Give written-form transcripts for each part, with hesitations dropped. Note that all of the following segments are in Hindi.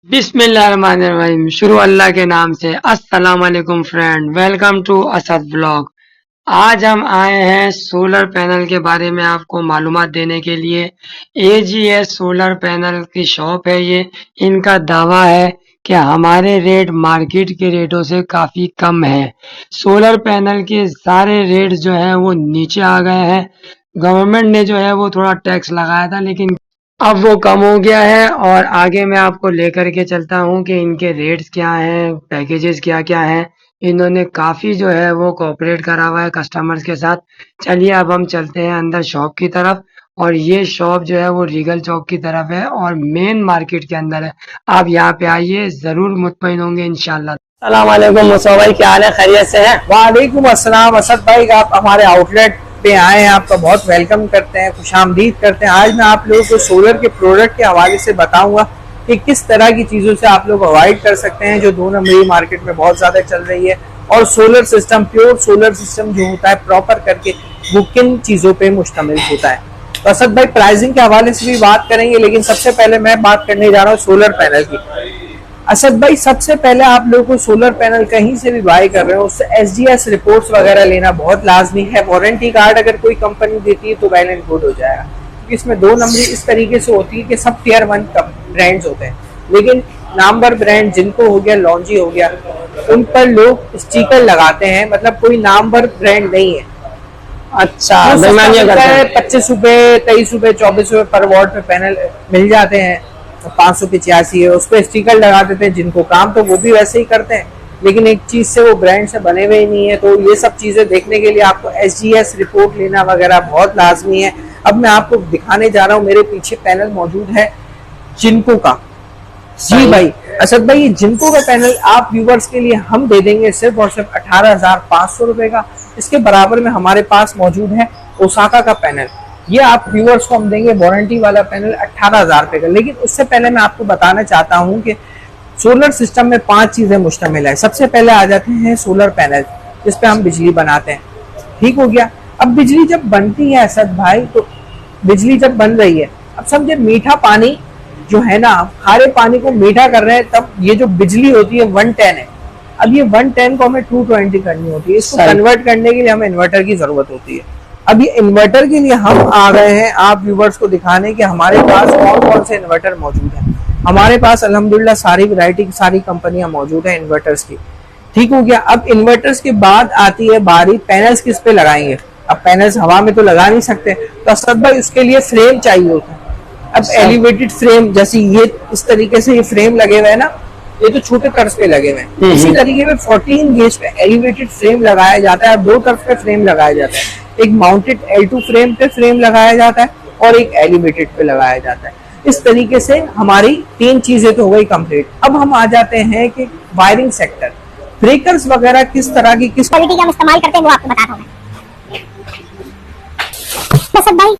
बिस्मिल्लाहिर्रहमानिर्रहीम। शुरू अल्लाह के नाम से। अस्सलाम वालेकुम friend, welcome to Asad blog. आज हम आए हैं सोलर पैनल के बारे में आपको मालूमात देने के लिए। एजीएस सोलर पैनल की शॉप है ये। इनका दावा है कि हमारे रेट मार्केट के रेटों से काफ़ी कम है। सोलर पैनल के सारे रेट जो है वो नीचे आ गए हैं। गवर्नमेंट ने जो है वो थोड़ा टैक्स लगाया था, लेकिन अब वो कम हो गया है। और आगे मैं आपको लेकर के चलता हूँ कि इनके रेट्स क्या हैं, पैकेजेस क्या क्या हैं। इन्होंने काफ़ी जो है वो कोऑपरेट करा हुआ है कस्टमर्स के साथ। चलिए अब हम चलते हैं अंदर शॉप की तरफ। और ये शॉप जो है वो रीगल चौक की तरफ है और मेन मार्केट के अंदर है। आप यहाँ पे आइए, ज़रूर मुतमईन होंगे इंशाल्लाह। अस्सलाम वालेकुम मुस्तफा भाई, क्या हाल है, खैरियत से हैं? वालेकुम अस्सलाम असद भाई, आप हमारे आउटलेट पे आए हैं, आपका बहुत वेलकम करते हैं, खुशामदीद करते हैं। आज मैं आप लोगों को सोलर के प्रोडक्ट के हवाले से बताऊंगा कि किस तरह की चीज़ों से आप लोग अवॉइड कर सकते हैं जो 2 नंबरी मार्केट में बहुत ज़्यादा चल रही है। और solar system, pure solar system जो होता है प्रॉपर करके, वो किन चीज़ों पर मुश्तमिल होता है। तो असद भाई प्राइसिंग के हवाले से भी बात करेंगे, लेकिन सबसे पहले मैं बात करने जा रहा हूँ सोलर पैनल की। असद भाई सबसे पहले आप लोगों को सोलर पैनल कहीं से भी बाय कर रहे हो उससे एसडीएस रिपोर्ट्स वगैरह लेना बहुत लाजमी है। वारंटी कार्ड अगर कोई कंपनी देती है तो वेल एंड गुड हो जाएगा, क्योंकि इसमें 2 नंबरी इस तरीके से होती है कि सब टियर 1 ब्रांड्स होते हैं, लेकिन नामवर ब्रांड जिनको हो गया, लॉन्जी हो गया, उन पर लोग स्टिकर लगाते हैं, मतलब कोई नामवर ब्रांड नहीं है। अच्छा, तो 25 रुपए, 23 रुपए, 24 रुपए पर वॉट में पैनल मिल जाते हैं। 585 है, उस पर स्टिकर लगा देते हैं। जिनको काम तो वो भी वैसे ही करते हैं, लेकिन एक चीज से वो ब्रांड से बने हुए ही नहीं है। तो ये सब चीजें देखने के लिए आपको एसजीएस रिपोर्ट लेना वगैरह बहुत लाजमी है। अब मैं आपको दिखाने जा रहा हूँ, मेरे पीछे पैनल मौजूद है जिनको का। जी भाई असद भाई, ये जिनको का पैनल आप व्यूवर्स के लिए हम दे देंगे सिर्फ और सिर्फ 18,500 रुपए का। इसके बराबर में हमारे पास मौजूद है ओसाका का पैनल। ये आप व्यूअर्स को हम देंगे वारंटी वाला पैनल 18,000 रुपए का। लेकिन उससे पहले मैं आपको बताना चाहता हूं कि सोलर सिस्टम में 5 चीजें मुश्तमिल है। सबसे पहले आ जाते हैं सोलर पैनल, जिस पे हम बिजली बनाते हैं। ठीक हो गया। अब बिजली जब बनती है असद भाई, तो बिजली जब बन रही है, अब समझे मीठा पानी जो है ना, खारे पानी को मीठा कर रहे हैं, तब ये जो बिजली होती है 110 है। अब ये 110 को हमें 220 करनी होती है। इसको कन्वर्ट करने के लिए हमें इन्वर्टर की जरूरत होती है। अब ये इन्वर्टर के लिए हम आ गए हैं आप व्यूवर्स को दिखाने कि हमारे पास कौन कौन से इन्वर्टर मौजूद हैं। हमारे पास अल्हम्दुलिल्लाह सारी वैरायटी की सारी कंपनियां मौजूद हैं इन्वर्टर्स की। ठीक हो गया। अब इन्वर्टर्स के बाद आती है बारी पैनल्स किस पे लगाएंगे। अब पैनल्स हवा में तो लगा नहीं सकते, तो असद भाई उसके लिए फ्रेम चाहिए होता है। अब एलिवेटेड फ्रेम, जैसे ये इस तरीके से ये फ्रेम लगे हुए हैं ना, ये तो छोटे तर्ज पे लगे हुए हैं। इसी तरीके में 14 गेज पे एलिवेटेड फ्रेम लगाया जाता है। 2 तरफ पे फ्रेम लगाया जाता है, एक माउंटेड L2 फ्रेम पे फ्रेम लगाया जाता है और एक एलिवेटेड पे लगाया जाता है। इस तरीके से हमारी 3 चीजें तो हो गई कंप्लीट। अब हम आ जाते हैं कि वायरिंग सेक्टर, ब्रेकर्स वगैरह किस तरह की, किस क्वालिटी का हम इस्तेमाल करते हैं वो आपको बताता हूँ मैं। भाई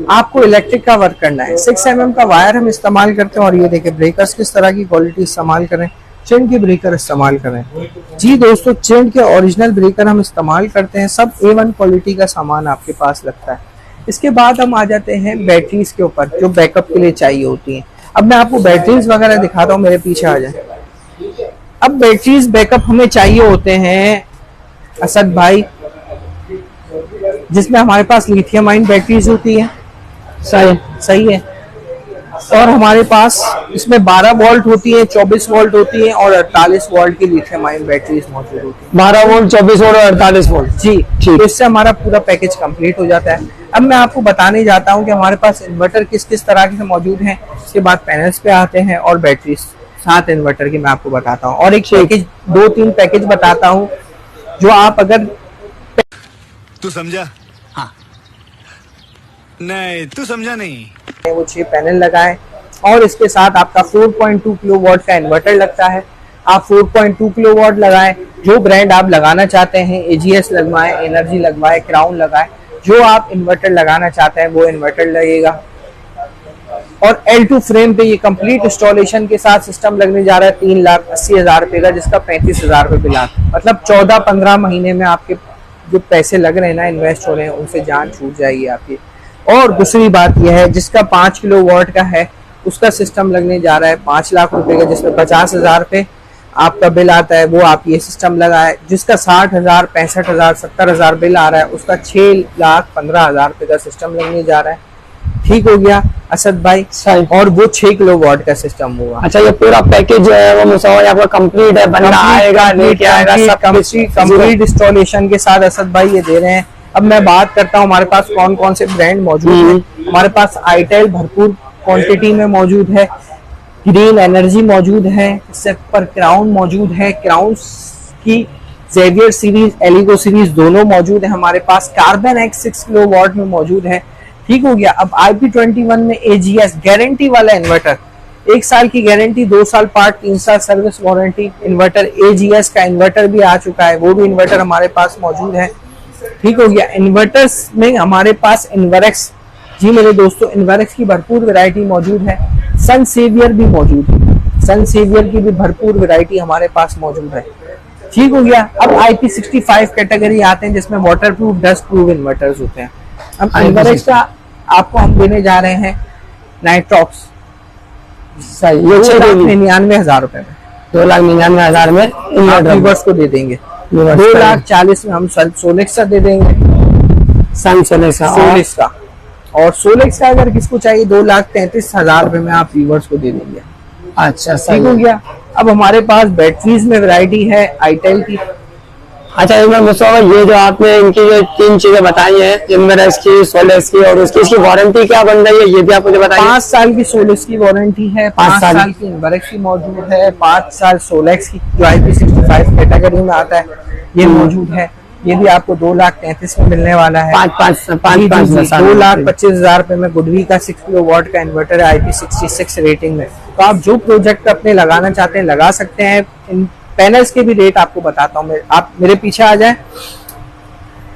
आपको इलेक्ट्रिक का वर्क करना है, 6 mm का वायर हम इस्तेमाल करते हैं। और ये देखिए ब्रेकर्स किस तरह की क्वालिटी इस्तेमाल करें, चिंड के ब्रेकर इस्तेमाल करें। जी दोस्तों, चिंड के ओरिजिनल ब्रेकर हम इस्तेमाल करते हैं। सब A1 क्वालिटी का सामान आपके पास लगता है। इसके बाद हम आ जाते हैं बैटरीज के ऊपर, जो बैकअप के लिए चाहिए होती हैं। अब मैं आपको बैटरीज वगैरह दिखाता हूँ, मेरे पीछे आ जाए। अब बैटरीज बैकअप हमें चाहिए होते हैं असद भाई, जिसमें हमारे पास लिथियम आयन बैटरीज होती है। सही है। और हमारे पास इसमें 12 वोल्ट होती है, 24 वोल्ट होती है और 48 वोल्ट की लिथियम आयन बैटरीज मौजूद होती है। 12 वोल्ट, 24 वोल्ट और 48 वोल्ट। जी ठीक। तो इससे हमारा पूरा पैकेज कंप्लीट हो जाता है। अब मैं आपको बताने जाता हूं कि हमारे पास इन्वर्टर किस किस तरह के मौजूद हैं। इसके बाद पैनल्स पे आते हैं और बैटरीज, 7 इन्वर्टर की मैं आपको बताता हूँ। और एक पैकेज, 2-3 पैकेज बताता हूँ जो आप अगर तू समझा? हाँ। नहीं, तू समझा नहीं। वो 6 पैनल लगाएं और इसके साथ आपका 4.2 किलोवाट का इन्वर्टर लगता है। आप 4.2 किलोवाट लगाएं, जो ब्रांड आप लगाना चाहते हैं, एजीएस लगवाएं, एनर्जी लगवाएं, क्राउन लगाएं, जो आप इन्वर्टर लगाना चाहते हैं वो इन्वर्टर लगेगा। और L2 फ्रेम पे ये कंप्लीट इंस्टॉलेशन के साथ सिस्टम लगने जा रहा है 3,80,000 रुपए का, जिसका 35,000 रुपए बिल आता है। मतलब 14-15 महीने में आपके जो पैसे लग रहे हैं ना, इन्वेस्ट हो रहे हैं, उनसे जान छूट जाएगी आपकी। और दूसरी बात यह है, जिसका 5 किलोवाट का है उसका सिस्टम लगने जा रहा है 5 लाख रुपए का, जिसमें 50,000 पे आपका बिल आता है, वो आप ये सिस्टम लगाए। जिसका 60,000, 65,000, 70,000 बिल आ रहा है, उसका 6,15,000 रुपए का सिस्टम लगने जा रहा है। ठीक हो गया असद भाई? सही। और वो 6 किलोवाट का सिस्टम होगा। अच्छा, ये पूरा पैकेज जो है वो मुसव्वर आपका कंप्लीट है, बंदा आएगा लेके आएगा, सब कंप्लीट इंस्टॉलेशन के साथ असद भाई ये दे रहे हैं। अब मैं बात करता हूँ हमारे पास कौन कौन से ब्रांड मौजूद हैं। हमारे पास आईटेल भरपूर क्वांटिटी में मौजूद है, ग्रीन एनर्जी मौजूद है, इससे पर क्राउन मौजूद है, क्राउन की जेवियर सीरीज, एलिगो सीरीज दोनों मौजूद है हमारे पास। कार्बन एक्स 6 किलोवाट में मौजूद है। ठीक हो गया। अब IP21 में AGS गारंटी वाला इन्वर्टर, 1 साल की गारंटी, 2 साल पार्ट, 3 साल सर्विस वारंटी इन्वर्टर, AGS का इन्वर्टर भी आ चुका है, वो भी इन्वर्टर हमारे पास मौजूद है। ठीक हो गया। इन्वर्टर्स में हमारे पास इन्वर्क्स, जी मेरे दोस्तों, इन्वर्क्स की भरपूर वैरायटी मौजूद है। सन सेवियर भी मौजूद है, सन सेवियर की भी भरपूर वैरायटी हमारे पास मौजूद है। ठीक हो गया। अब IP65 कैटेगरी आते हैं, जिसमें water proof, dust proof inverters होते हैं। अब इन्वर्क्स का आपको हम देने जा रहे हैं नाइट्रॉक्स, सही, ये 2,99,000 रुपए में, 2,99,000 में आप व्यूवर्स को दे देंगे। 2,40,000 में हम सोलेक्स का दे देंगे, सन सोलेक्स का। और सोलेक्स का अगर किसको चाहिए 2,33,000 रुपए में आप व्यूवर्स को दे देंगे। अच्छा, ठीक हो गया। अब हमारे पास बैटरीज में वैरायटी है आईटेल की। अच्छा, इसमें मुसव्वर ये जो आपने इनकी जो 3 चीजें बताई हैं, इन्वर्क्स की, सोलेक्स की और उसकी, इसकी वारंटी क्या बन रही है, ये भी आप मुझे बताइए। 5 साल की सोलेक्स की वारंटी है, 5 साल की इन्वर्क्स की मौजूद है, 5 साल सोलेक्स की जो IP65 कैटेगरी में आता है ये मौजूद है। ये भी आपको 2,33,000 में मिलने वाला है। 2,25,000 रुपए में गुडवी का 6 किलोवाट का इन्वर्टर है IP66 रेटिंग में। तो आप जो प्रोजेक्ट अपने लगाना चाहते हैं लगा सकते हैं। इन पैनल्स के भी रेट आपको बताता हूँ, आप मेरे पीछे आ जाएं।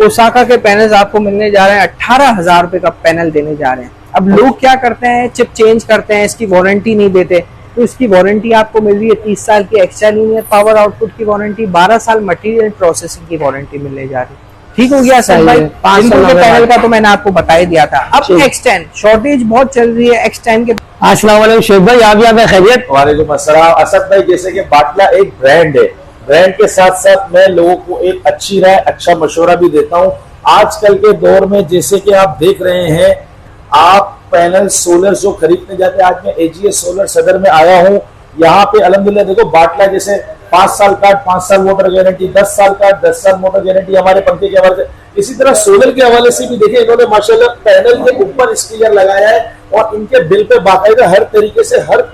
ओसाका के पैनल्स आपको मिलने जा रहे हैं 18,000 रुपए का पैनल देने जा रहे हैं। अब लोग क्या करते हैं, चिप चेंज करते हैं, इसकी वारंटी नहीं देते, तो इसकी वारंटी आपको मिल रही है 30 साल की एक्स्ट्रा लीनियर पावर आउटपुट की वारंटी, 12 साल मटेरियल प्रोसेसिंग की वारंटी मिलने जा रही है। ठीक हो गया सर भाई? जिनको के पैनल का तो मैंने आपको बता ही दिया था। अब X10 शॉर्टेज बहुत चल रही है X10 के। अस्सलाम वालेकुम शेख भाई, आप यहाँ पे खैरियत? वालेकुम अस्सलाम असद भाई। जैसे कि बाटला एक ब्रांड है, ब्रांड के साथ साथ मैं लोगों को एक अच्छी राय, अच्छा मशवरा भी देता हूँ। आजकल के दौर में जैसे कि आप देख रहे हैं, आप पैनल सोलर जो खरीदने जाते हैं, आज मैं AGS सोलर सदर में आया हूँ। यहाँ पे अल्हम्दुलिल्लाह देखो बाटला जैसे 5 साल का 5 साल मोटर गारंटी, 10 साल का 10 साल मोटर गारंटी हमारे पंखे के हवाले से। इसी तरह सोलर के हवाले से भी देखिए, इन्होंने माशाल्लाह पैनल के ऊपर स्टिकर लगाया है और इनके बिल पे बाकायदा हर तरीके से हर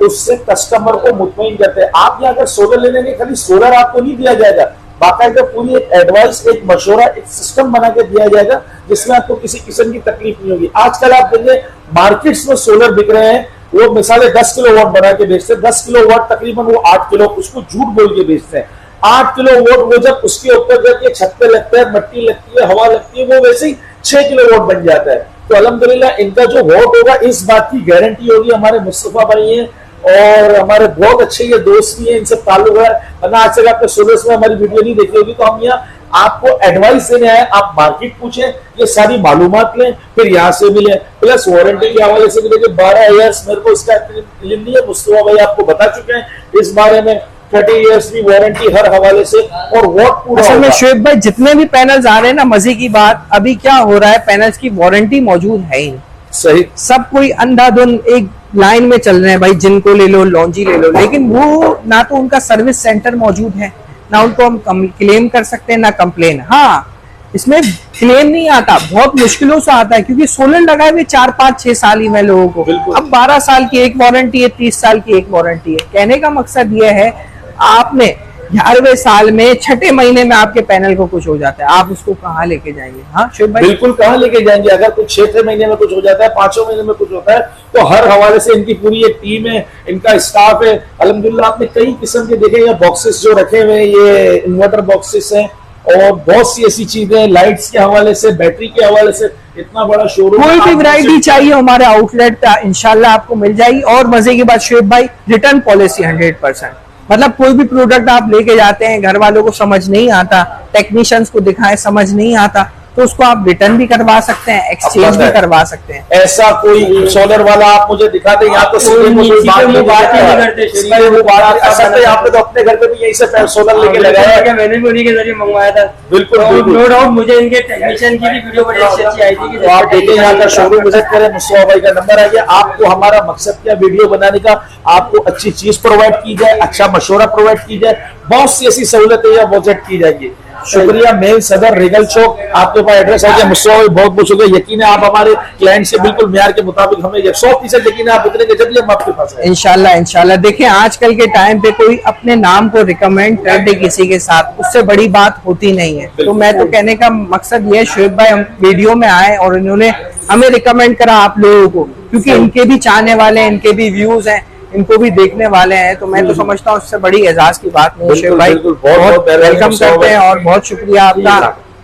उससे कस्टमर को मुतमईन करते हैं। आप यहाँ अगर सोलर ले लेंगे, खाली सोलर आपको नहीं दिया जाएगा, बाकायदा पूरी एक एडवाइस, एक मशवरा, एक सिस्टम बना के दिया जाएगा जिसमें आपको किसी किस्म की तकलीफ नहीं होगी। आजकल आप देखिए मार्केट्स में सोलर बिक रहे हैं, वो मिसाले 10 किलोवाट बना के बेचते हैं, 10 किलोवाट तकरीबन वो 8 किलो, उसको झूठ बोल के बेचते हैं। 8 किलोवाट वो जब उसके ऊपर जब छत पे लगता है, मट्टी लगती है, हवा लगती है, वो वैसे ही 6 किलोवाट बन जाता है। तो अल्हम्दुलिल्लाह इनका जो वोट होगा इस बात की गारंटी होगी। हमारे मुस्तफा भाई हैं और हमारे बहुत अच्छे ये दोस्त भी हैं, इनसे ताल्लुक है। वरना आज तक आपने सोलर्स में हमारी वीडियो नहीं देखी होगी। तो हम यहाँ आपको एडवाइस देने आए, आप मार्केट पूछें, ये सारी मालूमात लें, फिर यहाँ से मिले। प्लस वारंटी के हवाले से भी देखिए 12 ईयर्स, मेरे को इसका इल्म नहीं है, मुस्तफा भाई आपको बता चुके हैं इस बारे में। 30 ईयर्स की वारंटी हर हवाले से और वोट पूरा। असल में शुएब भाई जितने भी पैनल्स आ रहे हैं ना, मजे की बात अभी क्या हो रहा है, पैनल्स की वारंटी मौजूद है ही। सही, सब कोई अंधाधुन एक लाइन में चल रहे हैं भाई, जिनको ले लो लॉन्जी ले लो, लेकिन वो ना तो उनका सर्विस सेंटर मौजूद है, ना उनको हम क्लेम कर सकते हैं, ना कंप्लेन। हाँ, इसमें क्लेम नहीं आता, बहुत मुश्किलों से आता है, क्योंकि सोलर लगाए हुए 4, 5, 6 साल ही में लोगों को। अब 12 साल की एक वारंटी है, 30 साल की एक वारंटी है। कहने का मकसद यह है, आपने 11वें साल में 6ठे महीने में आपके पैनल को कुछ हो जाता है, आप उसको कहाँ लेके जाएंगे? हाँ शुभ भाई, बिल्कुल कहाँ लेके जाएंगे? अगर कुछ 6ठे महीने में कुछ हो जाता है, 5वें महीने में कुछ होता है, तो हर हवाले से इनकी पूरी एक टीम है, इनका स्टाफ है। अल्हम्दुलिल्लाह आपने कई किस्म के देखे, ये बॉक्सेस जो रखे हुए हैं, ये इन्वर्टर बॉक्सेस हैं और बहुत सी ऐसी चीजें, लाइट्स के हवाले से, बैटरी के हवाले से, इतना बड़ा शोरूम। कोई भी वैरायटी चाहिए हमारे आउटलेट पे इंशाल्लाह आपको मिल जाएगी। और मजे की बात शुएब भाई, रिटर्न पॉलिसी 100%। मतलब कोई भी प्रोडक्ट आप लेके जाते हैं, घर वालों को समझ नहीं आता, टेक्नीशियंस को दिखाएं, समझ नहीं आता, तो उसको आप रिटर्न भी करवा सकते हैं, एक्सचेंज भी करवा सकते हैं। ऐसा कोई सोलर वाला आप मुझे दिखा दें, यहाँ तो सीधे वो कोई बात नहीं करते, सीधे वो बात असद भाई आपने तो अपने घर पे भी यहीं से सोलर लेके लगाया है। मैंने भी उन्हीं के जरिए मंगवाया था। बिल्कुल नो डाउट मुझे इनके टेक्नीशियन की भी वीडियो बड़ी अच्छी आई थी। तो आप देखें यहाँ का शोरूम विजिट करें, मुस्तफा भाई का नंबर आ गया। आपको हमारा मकसद क्या वीडियो बनाने का, आपको अच्छी चीज प्रोवाइड की जाए, अच्छा मशवरा प्रोवाइड की जाए, बहुत सी ऐसी सहूलतें यहाँ प्रोजेक्ट की जाएगी। शुक्रिया। मेन सदर रिगल चौक, आपके पास एड्रेस हो गया। मुस्तफा भाई बहुत बहुत शुक्रिया। यकीन है आप हमारे क्लाइंट से बिल्कुल म्यार के मुताबिक, हमें 100% यकीन है आप उतरेंगे जब हम आपके पास है। इंशाल्लाह। देखिए आजकल के टाइम पे कोई अपने नाम को रिकमेंड कर दे किसी के साथ, उससे बड़ी बात होती नहीं है। तो मैं तो कहने का मकसद ये है, शुएब भाई हम वीडियो में आए और इन्होंने हमें रिकमेंड करा आप लोगों को, क्योंकि इनके भी चाहने वाले हैं, इनके भी व्यूज हैं, इनको भी देखने वाले हैं। तो मैं तो समझता हूँ उससे बड़ी एजाज की बात नहीं है। शुएब भाई बहुत वेलकम करते हैं और बहुत शुक्रिया आपका।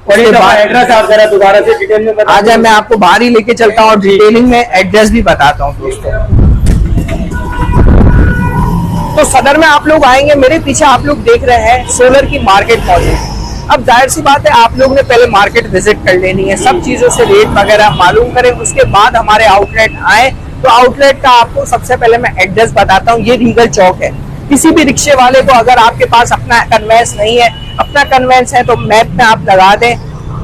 और एड्रेस आप जरा दोबारा से डिटेल में बता। आज मैं आपको बाहर ही लेके चलता हूँ और डिटेलिंग में एड्रेस भी बताता हूँ दोस्तों। तो सदर में आप लोग आएंगे, मेरे पीछे आप लोग देख रहे हैं सोलर की मार्केट मौजूद। अब जाहिर सी बात है आप लोग ने पहले मार्केट विजिट कर लेनी है, सब चीजों से रेट वगैरह मालूम करें, उसके बाद हमारे आउटलेट आए। तो आउटलेट का आपको सबसे पहले मैं एड्रेस बताता हूँ। ये रीगल चौक है। किसी भी रिक्शे वाले को अगर आपके पास अपना कन्वेंस नहीं है, अपना कन्वेंस है तो मैप में आप लगा दें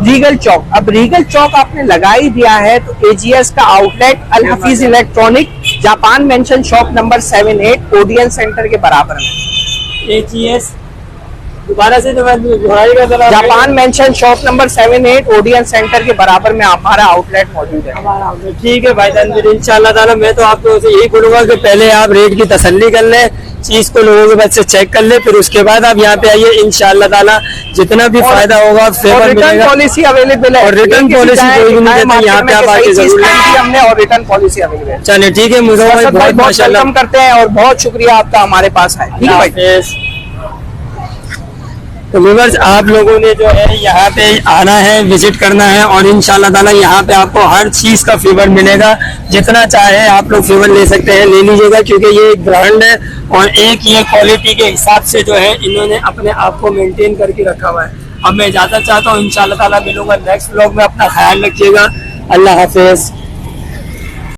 रीगल चौक। अब रीगल चौक आपने लगा ही दिया है तो एजीएस का outlet Al Hafeez electronic, Japan mansion shop number 78 Odeon centre के बराबर में। एजीएस दोबारा से दोहराइएगा। Japan mansion shop number 78 Odeon centre के बराबर में हमारा आउटलेट मौजूद है। ठीक है भाईजान, फिर इंशाल्लाह ताला मैं तो आपको यही बोलूंगा कि पहले आप रेट की तसल्ली कर लें, चीज को लोगों के पास से चेक कर ले, फिर उसके बाद आप यहाँ पे आइए। इंशाल्लाह ताला जितना भी फायदा होगा फेवर मिलेगा। पॉलिसी अवेलेबल है और रिटर्न पॉलिसी कोई भी नहीं देता, यहाँ पे आप आके जरूर हमने और रिटर्न पॉलिसी अवेलेबल है। चलिए ठीक है, मुझे बहुत माशाल्लाह वेलकम करते हैं और बहुत शुक्रिया आपका हमारे पास है। ठीक है भाई। तो व्यूअर्स आप लोगों ने जो है यहाँ पे आना है, विजिट करना है और इंशाल्लाह ताला यहाँ पे आपको हर चीज का फेवर मिलेगा। जितना चाहे आप लोग फेवर ले सकते हैं, ले लीजिएगा, क्योंकि ये एक ब्रांड है और एक ये क्वालिटी के हिसाब से जो है इन्होंने अपने आप को मेंटेन करके रखा हुआ है। अब मैं इजाजत चाहता हूँ, इंशाल्लाह ताला मिलूंगा नेक्स्ट व्लॉग में। अपना ख्याल रखिएगा। अल्लाह हाफिज।